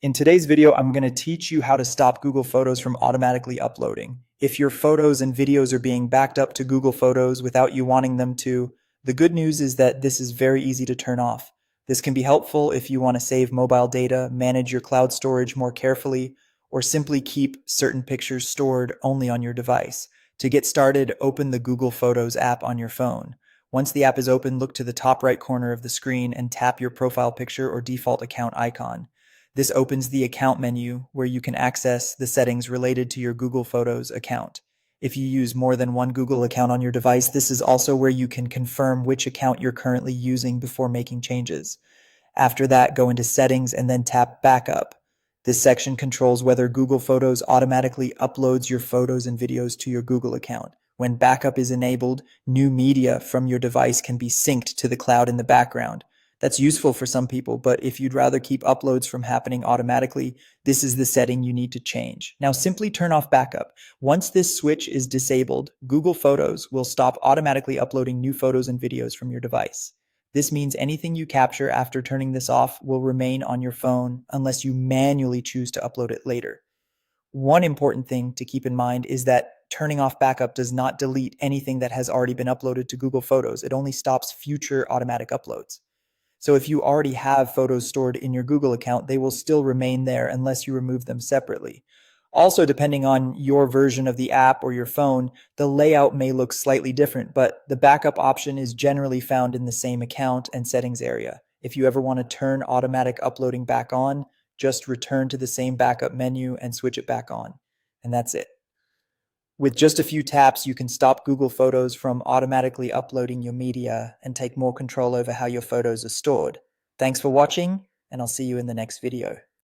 In today's video, I'm going to teach you how to stop Google Photos from automatically uploading. If your photos and videos are being backed up to Google Photos without you wanting them to, the good news is that this is very easy to turn off. This can be helpful if you want to save mobile data, manage your cloud storage more carefully, or simply keep certain pictures stored only on your device. To get started, open the Google Photos app on your phone. Once the app is open, look to the top right corner of the screen and tap your profile picture or default account icon. This opens the account menu where you can access the settings related to your Google Photos account. If you use more than one Google account on your device, this is also where you can confirm which account you're currently using before making changes. After that, go into Settings and then tap Backup. This section controls whether Google Photos automatically uploads your photos and videos to your Google account. When backup is enabled, new media from your device can be synced to the cloud in the background. That's useful for some people, but if you'd rather keep uploads from happening automatically, this is the setting you need to change. Now simply turn off backup. Once this switch is disabled, Google Photos will stop automatically uploading new photos and videos from your device. This means anything you capture after turning this off will remain on your phone unless you manually choose to upload it later. One important thing to keep in mind is that turning off backup does not delete anything that has already been uploaded to Google Photos. It only stops future automatic uploads. So if you already have photos stored in your Google account, they will still remain there unless you remove them separately. Also, depending on your version of the app or your phone, the layout may look slightly different, but the backup option is generally found in the same account and settings area. If you ever want to turn automatic uploading back on, just return to the same backup menu and switch it back on. And that's it. With just a few taps, you can stop Google Photos from automatically uploading your media and take more control over how your photos are stored. Thanks for watching, and I'll see you in the next video.